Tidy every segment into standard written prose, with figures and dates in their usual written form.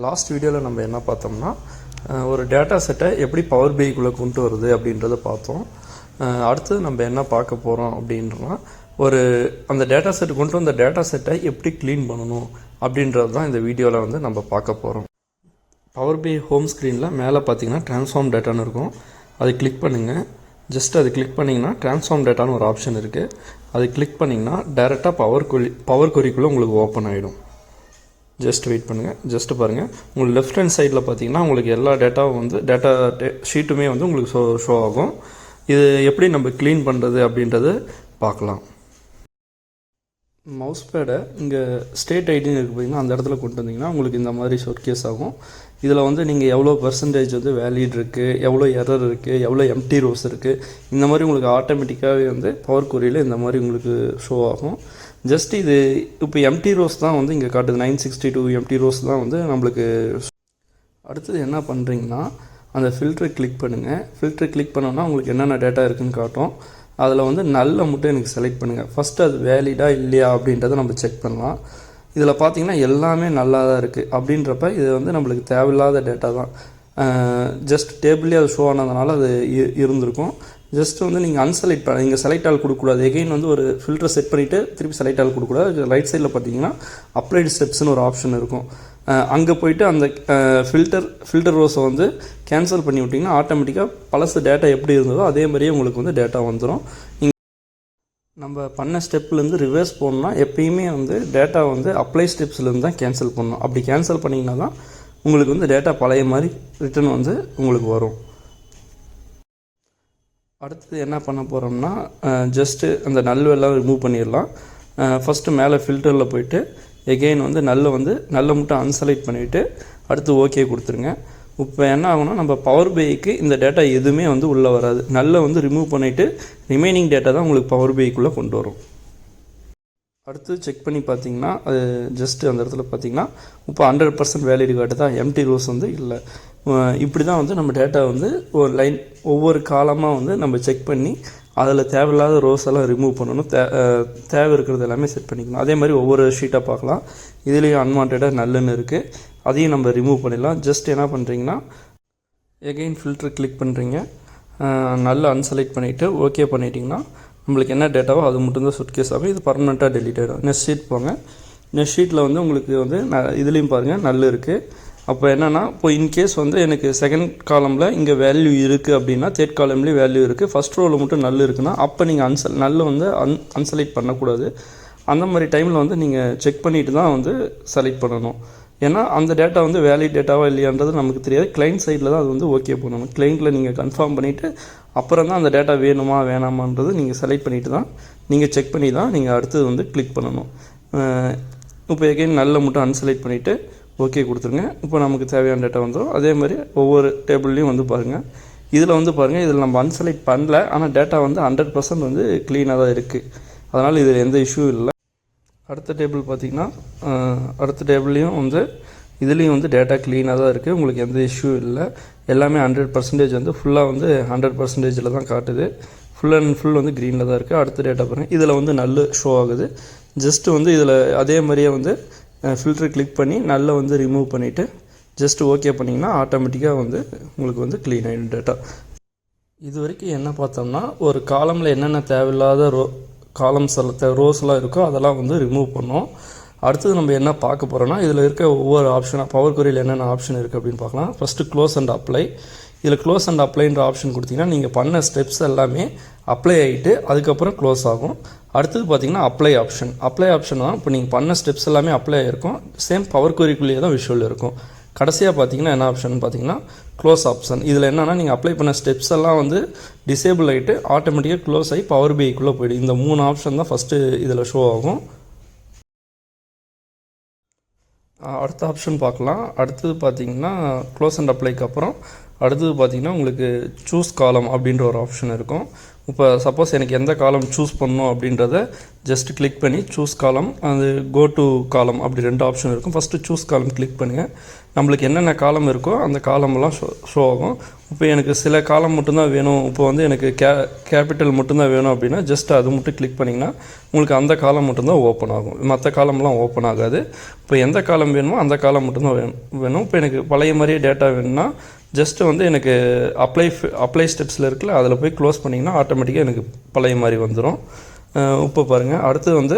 Last வீடியோவில் நம்ம என்ன பார்த்தோம்னா ஒரு டேட்டா செட்டை எப்படி பவர் பிஐக்குள்ளே கொண்டு வருது அப்படின்றத பார்த்தோம். அடுத்தது நம்ம என்ன பார்க்க போகிறோம் அப்படின்றனா அந்த டேட்டா செட் கொண்டு வந்த டேட்டா செட்டை எப்படி க்ளீன் பண்ணணும் அப்படின்றது தான் இந்த வீடியோவில் வந்து நம்ம பார்க்க போகிறோம். பவர் பிஐ ஹோம் ஸ்க்ரீனில் மேலே பார்த்தீங்கன்னா ட்ரான்ஸ்ஃபார்ம் டேட்டான்னு இருக்கும். அதை கிளிக் பண்ணுங்கள். ஜஸ்ட் அது கிளிக் பண்ணிங்கன்னா ட்ரான்ஸ்ஃபார்ம் டேட்டான்னு ஒரு ஆப்ஷன் இருக்குது. அது கிளிக் பண்ணிங்கன்னா டைரெக்டாக பவர் கொரிக்குள்ளே உங்களுக்கு ஓப்பன் ஆகிடும். ஜஸ்ட் வெயிட் பண்ணுங்கள். ஜஸ்ட்டு பாருங்கள், உங்களுக்கு லெஃப்ட் ஹேண்ட் சைடில் பார்த்தீங்கன்னா உங்களுக்கு எல்லா டேட்டாவும் வந்து டேட்டா ஷீட்டுமே வந்து உங்களுக்கு ஷோ ஆகும். இது எப்படி நம்ம க்ளீன் பண்ணுறது அப்படின்றது பார்க்கலாம். மவுஸ் பேடை இங்கே ஸ்டேட் ஐடின்னு இருக்குது பார்த்தீங்கன்னா, அந்த இடத்துல கொண்டு வந்தீங்கன்னா உங்களுக்கு இந்த மாதிரி ஷோகேஸ் ஆகும். இதில் வந்து நீங்கள் எவ்வளோ பர்சன்டேஜ் வந்து வேலிட் இருக்குது, எவ்வளோ எரர் இருக்குது, எவ்வளோ எம்டி ரோஸ் இருக்குது, இந்த மாதிரி உங்களுக்கு ஆட்டோமேட்டிக்காகவே வந்து பவர் கொரியில் இந்த மாதிரி உங்களுக்கு ஷோ ஆகும். ஜஸ்ட் இது இப்போ எம்டி ரோஸ் தான் வந்து இங்கே காட்டுது. 962 எம்டி ரோஸ் தான் வந்து நம்மளுக்கு. அடுத்தது என்ன பண்ணுறீங்கன்னா, அந்த ஃபில்டரை கிளிக் பண்ணுங்கள். ஃபில்டரை கிளிக் பண்ணோன்னா உங்களுக்கு என்னென்ன டேட்டா இருக்குதுன்னு காட்டும். அதில் வந்து நல்ல மட்டும் எனக்கு செலக்ட் பண்ணுங்கள். ஃபஸ்ட்டு அது வேலிடாக இல்லையா அப்படின்றத நம்ம செக் பண்ணலாம். இதில் பார்த்தீங்கன்னா எல்லாமே நல்லா தான் இருக்குது. அப்படின்றப்ப இது வந்து நம்மளுக்கு தேவையில்லாத டேட்டா தான். ஜஸ்ட் டேபிள்லேயே அது ஷோ ஆனதுனால அது இருந்திருக்கும். ஜஸ்ட் வந்து நீங்கள் அன்செலக்ட் இங்கே செலக்ட் ஆல் கொடுக்கக்கூடாது. எகெயின் வந்து ஒரு ஃபில்டர் செட் பண்ணிவிட்டு திருப்பி செலக்ட் ஆல் கொடுக்கக்கூடாது. ரைட் சைடில் பார்த்தீங்கன்னா அப்ளைடு ஸ்டெப்ஸ்னு ஒரு ஆப்ஷன் இருக்கும். அங்கே போய்ட்டு அந்த ஃபில்டர் ரோஸை வந்து கேன்சல் பண்ணி விட்டிங்கன்னா ஆட்டோமேட்டிக்காக பழசு டேட்டா எப்படி இருந்ததோ அதே மாதிரியே உங்களுக்கு வந்து டேட்டா வந்துடும். நம்ம பண்ண ஸ்டெப்லேருந்து ரிவர்ஸ் போகணுன்னா எப்பயுமே வந்து டேட்டா வந்து அப்ளை ஸ்டெப்ஸ்லேருந்து தான் கேன்சல் பண்ணணும். அப்படி கேன்சல் பண்ணிங்கன்னா தான் உங்களுக்கு வந்து டேட்டா பழைய மாதிரி ரிட்டர்ன் வந்து உங்களுக்கு வரும். அடுத்தது என்ன பண்ண போகிறோம்னா, ஜஸ்ட்டு அந்த நல்லெல்லாம் ரிமூவ் பண்ணிடலாம். ஃபஸ்ட்டு மேலே ஃபில்டரில் போய்ட்டு எகெயின் வந்து நல்ல மட்டும் அன்செலக்ட் பண்ணிவிட்டு அடுத்து ஓகே கொடுத்துருங்க. இப்போ என்ன ஆகும்னா, நம்ம பவர் பிஐக்கு இந்த டேட்டா எதுவுமே வந்து உள்ளே வராது. வந்து ரிமூவ் பண்ணிவிட்டு ரிமைனிங் டேட்டா தான் உங்களுக்கு பவர் பிஐக்குள்ளே கொண்டு வரும். அடுத்து செக் பண்ணி பார்த்தீங்கன்னா அது ஜஸ்ட்டு அந்த இடத்துல பார்த்தீங்கன்னா இப்போ 100% வேலிட் காட்டுதா, எம்டி ரோஸ் வந்து இல்லை. இப்படி தான் வந்து நம்ம டேட்டா வந்து ஒரு லைன் ஒவ்வொரு காலமாக வந்து நம்ம செக் பண்ணி அதில் தேவையில்லாத ரோஸ் எல்லாம் ரிமூவ் பண்ணணும். தேவை இருக்கிறது எல்லாமே செட் பண்ணிக்கணும். அதே மாதிரி ஒவ்வொரு ஷீட்டாக பார்க்கலாம். இதுலேயும் அன்வான்டாக நல்லுன்னு இருக்குது, அதையும் நம்ம ரிமூவ் பண்ணிடலாம். ஜஸ்ட் என்ன பண்ணுறீங்கன்னா எகெயின் ஃபில்டர் கிளிக் பண்ணுறீங்க. நல்லா அன்செலக்ட் பண்ணிவிட்டு ஓகே பண்ணிட்டீங்கன்னா நம்மளுக்கு என்ன டேட்டாவோ அது மட்டும்தான் சுட்கேஸ் ஆகும். இது பர்மனெண்ட்டாக டெலிட் ஆகிடும். நெக்ஸ்ட் ஷீட் போங்க. நெக்ஸ்ட் ஷீட்டில் வந்து உங்களுக்கு வந்து இதுலேயும் பாருங்கள் நல்ல இருக்குது. அப்போ என்னென்னா, இப்போ இன்கேஸ் வந்து எனக்கு செகண்ட் காலமில் இங்கே வேல்யூ இருக்குது அப்படின்னா தேர்ட் காலம்லேயும் வேல்யூ இருக்குது, ஃபஸ்ட் ரோவில் மட்டும் நல்ல இருக்குன்னா அப்போ நீங்கள் நல்ல வந்து அன்செலக்ட் பண்ணக்கூடாது. அந்த மாதிரி டைமில் வந்து நீங்கள் செக் பண்ணிவிட்டு தான் வந்து செலக்ட் பண்ணணும். ஏன்னா அந்த டேட்டா வந்து வேலிட் டேட்டாவா இல்லையான்றது நமக்கு தெரியாது. கிளைண்ட் சைடில் தான் அது வந்து ஓகே பண்ணணும். கிளைண்ட்டில் நீங்கள் கன்ஃபார்ம் பண்ணிவிட்டு அப்புறம் தான் அந்த டேட்டா வேணுமா வேணாமான்றது நீங்கள் செலக்ட் பண்ணிவிட்டு தான் நீங்கள் செக் பண்ணி தான் நீங்கள் அடுத்தது வந்து கிளிக் பண்ணணும். இப்போ எகைன் நல்ல மட்டும் அன்செலக்ட் பண்ணிவிட்டு ஓகே கொடுத்துருங்க. இப்போ நமக்கு தேவையான டேட்டா வந்துடும். அதே மாதிரி ஒவ்வொரு டேபிள்லேயும் வந்து பாருங்கள். இதில் வந்து பாருங்கள், இதில் நம்ம அன்செலக்ட் பண்ணல, ஆனால் டேட்டா வந்து 100% வந்து க்ளீனாக தான் இருக்குது. அதனால் இதில் எந்த இஷ்யூ இல்லை. அடுத்த டேபிள் பார்த்திங்கன்னா அடுத்த டேபிள்லேயும் வந்து இதுலேயும் வந்து டேட்டா க்ளீனாக தான் இருக்குது. உங்களுக்கு எந்த இஷ்யூ இல்லை. எல்லாமே 100% வந்து ஃபுல்லாக வந்து 100%ல் தான் காட்டுது. ஃபுல் அண்ட் ஃபுல் வந்து க்ரீனில் தான் இருக்குது. அடுத்த டேட்டா பாருங்கள், இதில் வந்து நல்ல ஷோ ஆகுது. ஜஸ்ட்டு வந்து இதில் அதே மாதிரியே வந்து ஃபில்டர் கிளிக் பண்ணி வந்து ரிமூவ் பண்ணிவிட்டு ஜஸ்ட்டு ஓகே பண்ணிங்கன்னா ஆட்டோமேட்டிக்காக வந்து உங்களுக்கு வந்து க்ளீன் ஆகிடும் டேட்டா. இது வரைக்கும் என்ன பார்த்தோம்னா, ஒரு காலமில் என்னென்ன தேவையில்லாத காலம்ஸ் ரோஸ்லாம் இருக்கோ அதெல்லாம் வந்து ரிமூவ் பண்ணோம். அடுத்தது நம்ம என்ன பார்க்க போகிறோன்னா, இதில் இருக்க ஒவ்வொரு ஆப்ஷனாக பவர் கொரியில் என்னென்ன ஆப்ஷன் இருக்குது அப்படின்னு பார்க்கலாம். First close and apply. இதில் க்ளோஸ் அண்ட் அப்ளைன்ற ஆப்ஷன் கொடுத்தீங்கன்னா நீங்கள் பண்ண ஸ்டெப்ஸ் எல்லாமே அப்ளை ஆகிட்டு அதுக்கப்புறம் க்ளோஸ் ஆகும். அடுத்தது பார்த்தீங்கன்னா அப்ளை ஆப்ஷன் தான் இப்போ நீங்கள் பண்ண ஸ்டெப்ஸ் எல்லாமே அப்ளை ஆகிருக்கும். சேம் பவர் கொரிக்குள்ளேயே தான் விஷுவல் இருக்கும். கடைசியாக பார்த்தீங்கன்னா என்ன ஆப்ஷன் பார்த்தீங்கன்னா க்ளோஸ் ஆப்ஷன். இதில் என்னென்னா நீங்கள் அப்ளை பண்ண ஸ்டெப்ஸ் எல்லாம் வந்து டிசேபிள் ஆகிட்டு ஆட்டோமேட்டிக்காக க்ளோஸ் ஆகி பவர் பிஐக்குள்ளே போய்டும். இந்த 3 ஆப்ஷன் தான் ஃபஸ்ட்டு இதில் ஷோ ஆகும். அடுத்த ஆப்ஷன் பார்க்கலாம். அடுத்தது பார்த்தீங்கன்னா க்ளோஸ் அண்ட் அப்ளைக்கு அப்புறம் அடுத்தது பார்த்திங்கன்னா உங்களுக்கு சூஸ் காலம் அப்படின்ற ஒரு ஆப்ஷன் இருக்கும். இப்போ சப்போஸ் எனக்கு எந்த காலம் சூஸ் பண்ணணும் அப்படின்றத ஜஸ்ட் கிளிக் பண்ணி சூஸ் காலம், அது கோ டு காலம் அப்படி 2 ஆப்ஷன் இருக்கும். ஃபஸ்ட்டு சூஸ் காலம் கிளிக் பண்ணுங்கள். நம்மளுக்கு என்னென்ன காலம் இருக்கோ அந்த காலமெல்லாம் ஷோ ஆகும். இப்போ எனக்கு சில காலம் மட்டும்தான் வேணும், இப்போ வந்து எனக்கு கேபிட்டல் மட்டும்தான் வேணும் அப்படின்னா ஜஸ்ட் அது மட்டும் கிளிக் பண்ணிங்கன்னா உங்களுக்கு அந்த காலம் மட்டும்தான் ஓப்பன் ஆகும். மற்ற காலம்லாம் ஓப்பன் ஆகாது. இப்போ எந்த காலம் வேணுமோ அந்த காலம் மட்டும்தான் வேணும். இப்போ எனக்கு பழைய மாதிரியே டேட்டா வேணும்னா ஜஸ்ட்டு வந்து எனக்கு அப்ளை ஸ்டெப்ஸில் இருக்குல்ல, அதில் போய் க்ளோஸ் பண்ணிங்கன்னா ஆட்டோமேட்டிக்காக எனக்கு பழைய மாதிரி வந்துடும். இப்போ பாருங்கள், அடுத்து வந்து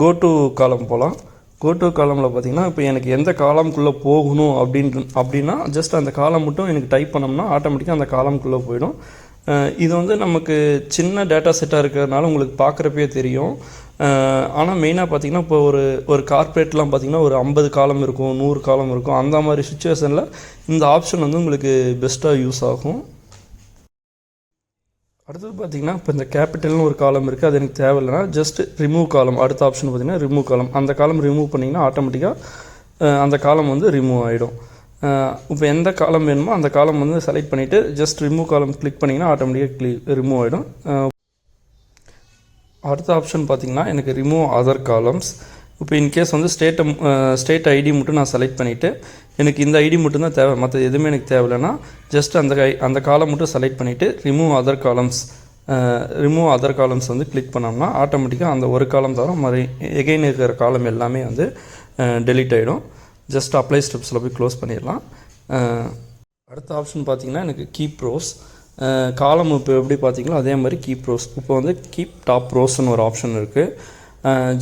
கோ டு காலம் போகலாம். கோ டு காலமில் பார்த்திங்கன்னா இப்போ எனக்கு எந்த காலம்குள்ளே போகணும் அப்படின்னா ஜஸ்ட் அந்த காலம் மட்டும் எனக்கு டைப் பண்ணோம்னா ஆட்டோமேட்டிக்காக அந்த காலம்குள்ளே போயிடும். இது வந்து நமக்கு சின்ன டேட்டா செட்டாக இருக்கிறதுனால உங்களுக்கு பார்க்குறப்பே தெரியும். ஆனால் மெயினாக பார்த்திங்கன்னா இப்போ ஒரு கார்ப்பரேட்லாம் பார்த்திங்கன்னா ஒரு 50 காலம் இருக்கும், 100 காலம் இருக்கும். அந்த மாதிரி சுச்சுவேஷனில் இந்த ஆப்ஷன் வந்து உங்களுக்கு பெஸ்ட்டாக யூஸ் ஆகும். அடுத்தது பார்த்திங்கன்னா இப்போ இந்த கேபிட்டல்னு ஒரு காலம் இருக்குது, அது எனக்கு தேவையில்லைனா ஜஸ்ட் ரிமூவ் காலம். அடுத்த ஆப்ஷன் பார்த்திங்கன்னா ரிமூவ் காலம். அந்த காலம் ரிமூவ் பண்ணிங்கன்னா ஆட்டோமேட்டிக்காக அந்த காலம் வந்து ரிமூவ் ஆகிடும். இப்போ எந்த காலம் வேணுமோ அந்த காலம் வந்து செலக்ட் பண்ணிவிட்டு ஜஸ்ட் ரிமூவ் காலம் கிளிக் பண்ணிங்கன்னா ஆட்டோமேட்டிக்காக ரிமூவ் ஆகிடும். அடுத்த ஆப்ஷன் பார்த்திங்கன்னா எனக்கு ரிமூவ் அதர் காலம்ஸ். இப்போ இன்கேஸ் வந்து ஸ்டேட் ஐடி மட்டும் நான் செலக்ட் பண்ணிவிட்டு எனக்கு இந்த ஐடி மட்டும்தான் தேவை, மற்ற எதுவுமே எனக்கு தேவையில்லைன்னா ஜஸ்ட் அந்த காலம் மட்டும் செலக்ட் பண்ணிவிட்டு ரிமூவ் அதர் காலம்ஸ் வந்து கிளிக் பண்ணோம்னா ஆட்டோமேட்டிக்காக அந்த ஒரு காலம் தவிர மாதிரி எகைன் இருக்கிற காலம் எல்லாமே வந்து டெலீட் ஆகிடும். ஜஸ்ட் அப்ளை ஸ்டெப்ஸில் போய் க்ளோஸ் பண்ணிடலாம். அடுத்த ஆப்ஷன் பார்த்திங்கன்னா எனக்கு கீப் ரோஸ். காலம் இப்போ எப்படி பார்த்திங்களோ அதே மாதிரி கீப் ரோஸ். இப்போ வந்து கீப் டாப் ரோஸ்ன்னு ஒரு ஆப்ஷன் இருக்குது.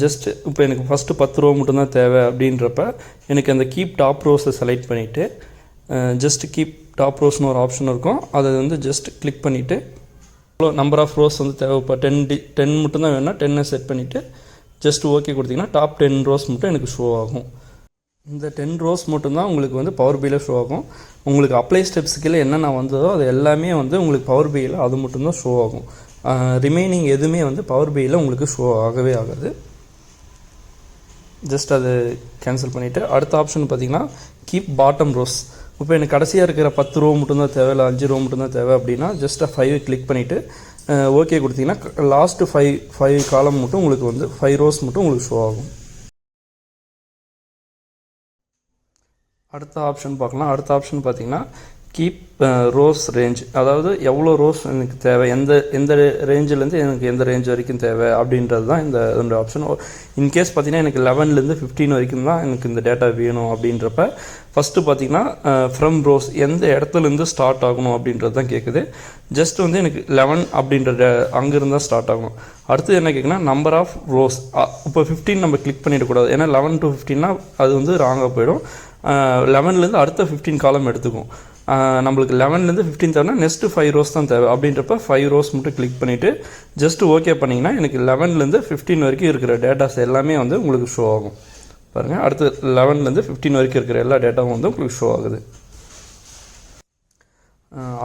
ஜஸ்ட் இப்போ எனக்கு ஃபஸ்ட்டு 10 ரோ மட்டும்தான் தேவை அப்படின்றப்ப எனக்கு அந்த கீப் டாப் ரோஸை செலக்ட் பண்ணிவிட்டு ஜஸ்ட் கீப் டாப் ரோஸ்னு ஒரு ஆப்ஷன் இருக்கும், அதை வந்து ஜஸ்ட் கிளிக் பண்ணிவிட்டு நம்பர் ஆஃப் ரோஸ் வந்து தேவை. இப்போ 10 மட்டும்தான் வேணும்னா 10 செட் பண்ணிவிட்டு ஜஸ்ட் ஓகே கொடுத்திங்கன்னா டாப் 10 ரோஸ் மட்டும் எனக்கு ஷோ ஆகும். இந்த 10 ரோஸ் மட்டும்தான் உங்களுக்கு வந்து பவர் பியில் ஷோ ஆகும். உங்களுக்கு அப்ளை ஸ்டெப்ஸுக்கு என்னென்ன வந்ததோ அது எல்லாமே வந்து உங்களுக்கு பவர் பியில் அது மட்டும்தான் ஷோ ஆகும். ரிமைனிங் எதுவுமே வந்து பவர் பியில் உங்களுக்கு ஷோ ஆகவே ஆகாது. ஜஸ்ட் அது கேன்சல் பண்ணிவிட்டு அடுத்த ஆப்ஷன் பார்த்திங்கன்னா கீப் பாட்டம் ரோஸ். இப்போ எனக்கு கடைசியாக இருக்கிற 10 ரோ மட்டும்தான் தேவை, இல்லை 5 ரோ மட்டும்தான் தேவை அப்படின்னா ஜஸ்ட் 5 கிளிக் பண்ணிவிட்டு ஓகே கொடுத்திங்கன்னா லாஸ்ட்டு 5 காலம் மட்டும் உங்களுக்கு வந்து 5 ரோஸ் மட்டும் உங்களுக்கு ஷோ ஆகும். அடுத்த ஆப்ஷன் பார்க்கலாம். அடுத்த ஆப்ஷன் பார்த்திங்கன்னா கீப் ரோஸ் ரேஞ்ச். அதாவது எவ்வளோ ரோஸ் எனக்கு தேவை, எந்த ரேஞ்சிலேருந்து எனக்கு எந்த ரேஞ்ச் வரைக்கும் தேவை அப்படின்றது தான் இந்த 2 ஆப்ஷன். இன்கேஸ் பார்த்திங்கன்னா எனக்கு 11லேருந்து 15 வரைக்கும் தான் எனக்கு இந்த டேட்டா வேணும் அப்படின்றப்ப ஃபஸ்ட்டு பார்த்திங்கன்னா ஃப்ரம் ரோஸ் எந்த இடத்துலேருந்து ஸ்டார்ட் ஆகணும் அப்படின்றது தான் கேட்குது. ஜஸ்ட் வந்து எனக்கு 11 அப்படின்ற அங்கேருந்து தான் ஸ்டார்ட் ஆகணும். அடுத்து என்ன கேட்குன்னா நம்பர் ஆஃப் ரோஸ். இப்போ 15 நம்ம கிளிக் பண்ணிடக்கூடாது, ஏன்னா 11 to 15னா அது வந்து ராங்காக போயிடும். 11லேருந்து அடுத்த 15 காலம் எடுத்துக்கும். நம்மளுக்கு 11லேருந்து 15 தேவைன்னா நெக்ஸ்ட்டு 5 ரோஸ் தான் தேவை. அப்படின்றப்ப 5 ரோஸ் மட்டும் கிளிக் பண்ணிவிட்டு ஜஸ்ட் ஓகே பண்ணிங்கன்னா எனக்கு 11லேருந்து 15 வரைக்கும் இருக்கிற டேட்டாஸ் எல்லாமே வந்து உங்களுக்கு ஷோ ஆகும். பாருங்கள், அடுத்து 11லேருந்து 15 வரைக்கும் இருக்கிற எல்லா டேட்டாவும் வந்து உங்களுக்கு ஷோ ஆகுது.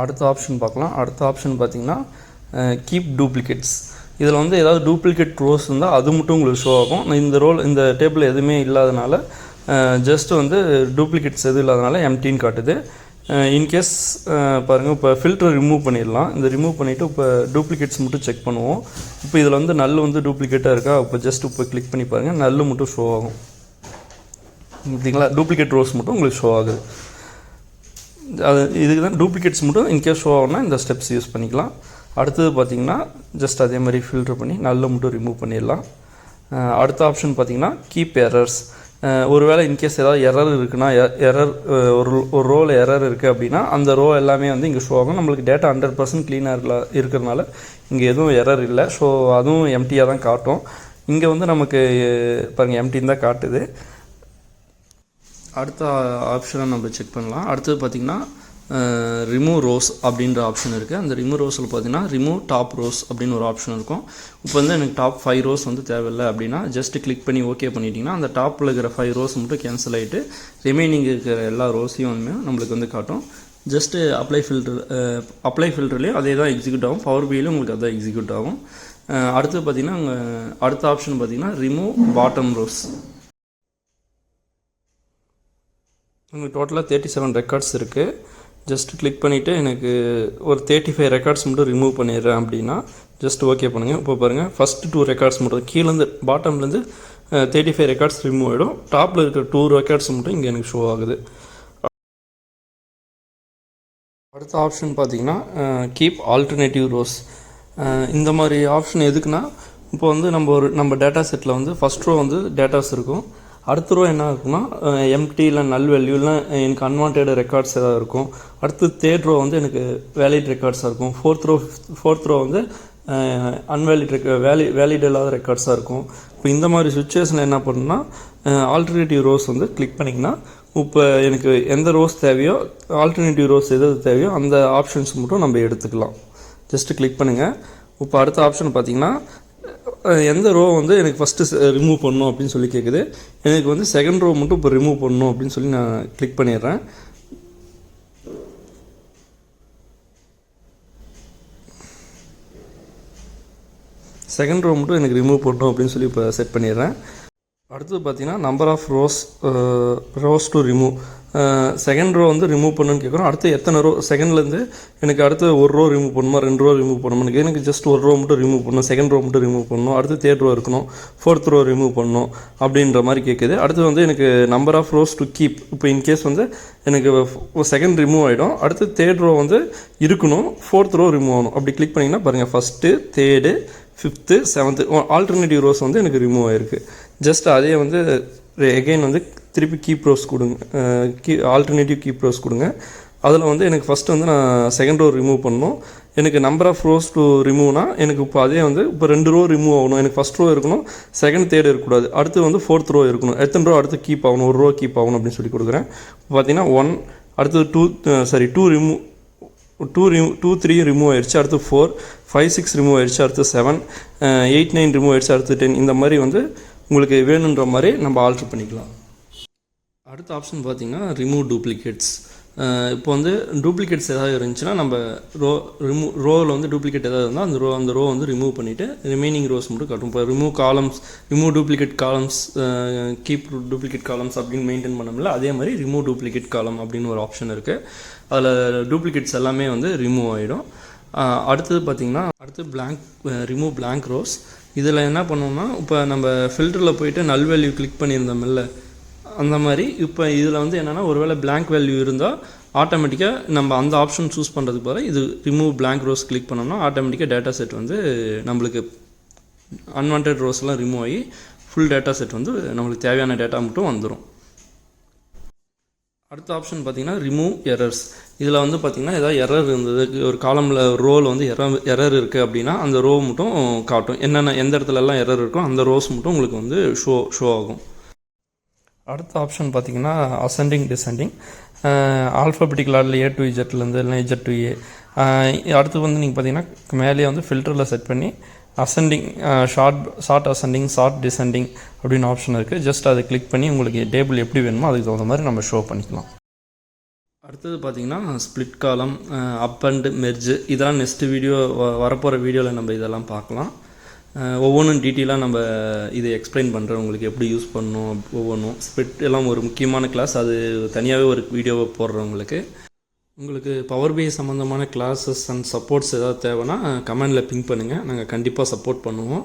அடுத்த ஆப்ஷன் பார்க்கலாம். அடுத்த ஆப்ஷன் பார்த்திங்கன்னா கீப் டூப்ளிகேட்ஸ். இதில் வந்து ஏதாவது டூப்ளிகேட் ரோஸ் இருந்தால் அது மட்டும் உங்களுக்கு ஷோ ஆகும். இந்த டேபிள் எதுவுமே இல்லாதனால ஜஸ்ட் வந்து டூப்ளிகேட்ஸ் எதுவும் இல்லாதனால எம்டின்னு காட்டுது. இன்கேஸ் பாருங்கள், இப்போ ஃபில்டர் ரிமூவ் பண்ணிடலாம். இந்த ரிமூவ் பண்ணிவிட்டு இப்போ டூப்ளிகேட்ஸ் மட்டும் செக் பண்ணுவோம். இப்போ இதில் வந்து நல் வந்து டூப்ளிகேட்டாக இருக்கா, இப்போ ஜஸ்ட் இப்போ கிளிக் பண்ணி பாருங்கள், நல் மட்டும் ஷோ ஆகும். பார்த்தீங்களா, டூப்ளிகேட் ரோஸ் மட்டும் உங்களுக்கு ஷோ ஆகுது. இதுக்கு தான் டூப்ளிகேட்ஸ் மட்டும் இன்கேஸ் ஷோ ஆகும்னா இந்த ஸ்டெப்ஸ் யூஸ் பண்ணிக்கலாம். அடுத்தது பார்த்திங்கன்னா ஜஸ்ட் அதே மாதிரி ஃபில்டர் பண்ணி நல்ல மட்டும் ரிமூவ் பண்ணிடலாம். அடுத்த ஆப்ஷன் பார்த்திங்கன்னா கீப் எரர்ஸ். ஒருவேளை இன்கேஸ் ஏதாவது எரர் இருக்குன்னா, ஒரு ரோவில் எரர் இருக்குது அப்படின்னா அந்த ரோ எல்லாமே வந்து இங்கே ஷோ ஆகும். நம்மளுக்கு டேட்டா 100% க்ளீனாக இருக்கிறதுனால இங்கே எதுவும் எரர் இல்லை. ஸோ அதுவும் எம்டியாக தான் காட்டும். இங்கே வந்து நமக்கு பாருங்கள் எம்டின்னு தான் காட்டுது. அடுத்த ஆப்ஷனை நம்ம செக் பண்ணலாம். அடுத்தது பார்த்திங்கன்னா ரிமூவ் ரோஸ் அப்படின்ற ஆப்ஷன் இருக்குது. அந்த ரிமூவ் ரோஸில் பார்த்தீங்கன்னா ரிமூவ் டாப் ரோஸ் அப்படின்னு ஒரு ஆப்ஷன் இருக்கும். இப்போ வந்து எனக்கு டாப் 5 ரோஸ் வந்து தேவையில்லை அப்படின்னா ஜஸ்ட் கிளிக் பண்ணி ஓகே பண்ணிட்டீங்கன்னா அந்த டாப்பில் இருக்கிற 5 ரோஸ் மட்டும் கேன்சல் ஆகிட்டு ரிமைனிங் இருக்கிற எல்லா ரோஸையும் வந்து நம்மளுக்கு வந்து காட்டும். ஜஸ்ட்டு அப்ளை ஃபில்டர்லேயும் அதே தான் எக்ஸிக்யூட் ஆகும். பவர் பியிலும் உங்களுக்கு அதான் எக்ஸிக்யூட் ஆகும். அடுத்து பார்த்திங்கன்னா அடுத்த ஆப்ஷன் பார்த்திங்கன்னா ரிமூவ் பாட்டம் ரோஸ். உங்களுக்கு டோட்டலாக 37 ரெக்கார்ட்ஸ் இருக்குது. ஜஸ்ட் கிளிக் பண்ணிவிட்டு எனக்கு ஒரு 35 ரெக்கார்ட்ஸ் மட்டும் ரிமூவ் பண்ணிடுறேன் அப்படின்னா ஜஸ்ட் ஓகே பண்ணுங்கள். இப்போ பாருங்கள், ஃபஸ்ட்டு 2 ரெக்கார்ட்ஸ் மட்டும் கீழேருந்து பாட்டம்லேருந்து 35 ரெக்கார்ட்ஸ் ரிமூவ் ஆகிடும். டாப்பில் இருக்கிற 2 ரெக்கார்ட்ஸ் மட்டும் இங்கே எனக்கு ஷோ ஆகுது. அடுத்த ஆப்ஷன் பார்த்தீங்கன்னா கீப் ஆல்டர்னேட்டிவ் ரோஸ். இந்த மாதிரி ஆப்ஷன் எதுக்குன்னா, இப்போ வந்து நம்ம டேட்டா செட்டில் வந்து ஃபஸ்ட் ரோ வந்து டேட்டாஸ் இருக்கும். அடுத்த ரோ என்ன இருக்குன்னா எம்டி இல்லை நல் வேல்யூ இல்லை எனக்கு அன்வான்ட் ரெக்கார்ட்ஸ் ஏதாவது இருக்கும். அடுத்து தேர்ட் ரோ வந்து எனக்கு வேலிட் ரெக்கார்ட்ஸாக இருக்கும். ஃபோர்த் ரோ வந்து அன்வேலிட் வேலிட் இல்லாத ரெக்கார்ட்ஸாக இருக்கும். இப்போ இந்த மாதிரி சுச்சுவேஷனில் என்ன பண்ணணும்னா ஆல்டர்னேட்டிவ் ரோஸ் வந்து கிளிக் பண்ணிங்கன்னா இப்போ எனக்கு எந்த ரோஸ் தேவையோ, ஆல்டர்னேட்டிவ் ரோஸ் எது தேவையோ அந்த ஆப்ஷன்ஸ் மட்டும் நம்ம எடுத்துக்கலாம். ஜஸ்ட்டு கிளிக் பண்ணுங்கள். இப்போ அடுத்த ஆப்ஷன் பார்த்தீங்கன்னா எந்த ரோ வந்து எனக்கு ஃபஸ்ட்டு ரிமூவ் பண்ணணும் அப்படின்னு சொல்லி கேட்குது. எனக்கு வந்து செகண்ட் ரோ மட்டும் இப்போ ரிமூவ் பண்ணணும் அப்படின்னு சொல்லி நான் கிளிக் பண்ணிடுறேன். செகண்ட் ரோ மட்டும் எனக்கு ரிமூவ் பண்ணணும் அப்படின்னு சொல்லி இப்போ செட் பண்ணிடுறேன். அடுத்தது பார்த்தீங்கன்னா number of rows to remove. Second row வந்து ரிமூவ் பண்ணணுன்னு கேட்குறோம். அடுத்து எத்தனை ரோ செகண்ட்லேருந்து எனக்கு அடுத்து ஒரு ரோ ரிமூவ் பண்ணணுமா, 2 ரோ ரிமூவ் பண்ணணுமா, எனக்கு ஜஸ்ட் ஒரு ரோ மட்டும் ரிமூவ் பண்ணணும், செகண்ட் ரோ மட்டும் ரிமூவ் பண்ணணும், அடுத்து தேர்ட் ரோ இருக்கணும், ஃபோர்த் ரோ ரிமூவ் பண்ணணும் அப்படின்ற மாதிரி கேட்குது. அடுத்து வந்து எனக்கு number of rows to keep. இப்போ இன்கேஸ் வந்து எனக்கு செகண்ட் ரிமூவ் ஆகிடும், அடுத்து தேர்ட் ரோ வந்து இருக்கணும், ஃபோர்த் ரோ ரிமூவ் ஆகணும். அப்படி கிளிக் பண்ணிங்கன்னா பாருங்கள், first, third, 5th, 7th alternative rose வந்து எனக்கு ரிமூவ் ஆகிருக்கு. ஜஸ்ட் அதே வந்து எகெயின் வந்து திருப்பி கீப் ரோஸ் கொடுங்க, ஆல்டர்னேட்டிவ் கீப் ரோஸ் கொடுங்க. அதில் வந்து எனக்கு ஃபஸ்ட்டு வந்து நான் செகண்ட் ரோ ரிமூவ் பண்ணணும். எனக்கு நம்பர் ஆஃப் ரோஸ் டு ரிமூவ்னா எனக்கு இப்போ அதே வந்து இப்போ 2 ரோ ரிமூவ் ஆகணும். எனக்கு ஃபஸ்ட் ரோ இருக்கணும், செகண்ட் தேர்டு இருக்கக்கூடாது, அடுத்து வந்து ஃபோர்த் ரோ இருக்கணும். எத்தனை ரோ அடுத்து கீப் ஆகணும், ஒரு ரோ கீப் ஆகணும் அப்படின்னு சொல்லி கொடுக்குறேன். இப்போ பார்த்தீங்கன்னா 1, அடுத்தது 2 ரிமூவ், 2, 3 ரிமூவ் ஆயிடுச்சு, அடுத்து 4, 5, 6 ரிமூவ் ஆயிடுச்சு, அடுத்து 7, 8, 9 ரிமூவ் ஆயிடுச்சு, அடுத்து 10. இந்த மாதிரி வந்து உங்களுக்கு வேணுன்ற மாதிரி நம்ம ஆல்ட்ரு பண்ணிக்கலாம். அடுத்த ஆப்ஷன் பார்த்தீங்கன்னா ரிமூவ் டூப்ளிகேட்ஸ். இப்போ வந்து டூப்ளிகேட்ஸ் ஏதாவது இருந்துச்சுன்னா நம்ம ரோவில் வந்து டூப்ளிகேட் ஏதாவது இருந்தால் அந்த ரோ வந்து ரிமூவ் பண்ணிவிட்டு ரிமைனிங் ரோஸ் மட்டும் காட்டும். இப்போ remove duplicate columns, keep duplicate columns அப்படின்னு மெயின்டைன் பண்ணோம்ல, அதே மாதிரி ரிமூவ் டூப்ளிகேட் காலம் அப்படின்னு ஒரு ஆப்ஷன் இருக்குது. அதில் டூப்ளிகேட்ஸ் எல்லாமே வந்து ரிமூவ் ஆகிடும். அடுத்தது பார்த்திங்கன்னா ரிமூவ் பிளாங்க் ரோஸ். இதில் என்ன பண்ணோம்னா, இப்போ நம்ம ஃபில்டரில் போயிட்டு நல் வேல்யூ கிளிக் பண்ணியிருந்தோம்ல, அந்த மாதிரி இப்போ இதில் வந்து என்னென்னா ஒருவேளை பிளாங்க் வேல்யூ இருந்தால் ஆட்டோமேட்டிக்காக நம்ம அந்த ஆப்ஷன் சூஸ் பண்ணுறதுக்கு பதிலாக இது ரிமூவ் பிளாங்க் ரோஸ் கிளிக் பண்ணோம்னா ஆட்டோமேட்டிக்காக டேட்டா செட் வந்து நம்மளுக்கு அன்வான்ட் ரோஸ்லாம் ரிமூவ் ஆகி ஃபுல் டேட்டா செட் வந்து நம்மளுக்கு தேவையான டேட்டா மட்டும் வந்துடும். அடுத்த ஆப்ஷன் பார்த்திங்கன்னா ரிமூவ் எரர்ஸ். இதில் வந்து பார்த்திங்கன்னா ஏதாவது எரர் இருந்தது, ஒரு காலமில் ரோவில் வந்து எரர் இருக்குது அப்படின்னா அந்த ரோ மட்டும் காட்டும். எந்த இடத்துலலாம் எரர் இருக்கோ அந்த ரோஸ் மட்டும் உங்களுக்கு வந்து ஷோ ஆகும். அடுத்த ஆப்ஷன் பார்த்திங்கன்னா அசெண்டிங் டிசெண்டிங். ஆல்ஃபபெட்டிக்கல் ஆர்டரில் A to Zலேருந்து இல்லைனா Z to A. அடுத்து வந்து நீங்கள் பார்த்திங்கன்னா மேலேயே வந்து ஃபில்டரில் செட் பண்ணி ascending, short ascending, short descending அப்படின்னு ஆப்ஷன் இருக்குது. ஜஸ்ட் அதை கிளிக் பண்ணி உங்களுக்கு டேபிள் எப்படி வேணுமோ அதுக்கு தகுந்த மாதிரி நம்ம ஷோ பண்ணிக்கலாம். அடுத்தது பார்த்திங்கன்னா ஸ்ப்ளிட் காலம், அப் அண்ட் மெர்ஜ். இதெல்லாம் நெக்ஸ்ட்டு வீடியோ வரப்போகிற வீடியோவில் நம்ம இதெல்லாம் பார்க்கலாம். ஒவ்வொன்றும் டீட்டெயிலாக நம்ம இதை எக்ஸ்பிளைன் பண்ணுறேன் உங்களுக்கு எப்படி யூஸ் பண்ணணும். ஒவ்வொன்றும் ஸ்ப்ளிட் எல்லாம் ஒரு முக்கியமான கிளாஸ், அது தனியாகவே ஒரு வீடியோவை போடுறேன் உங்களுக்கு பவர் பிஐ சம்மந்தமான கிளாஸஸ் அண்ட் சப்போர்ட்ஸ் ஏதாவது தேவைன்னா கமெண்டில் பிங்க் பண்ணுங்கள், நாங்கள் கண்டிப்பாக சப்போர்ட் பண்ணுவோம்.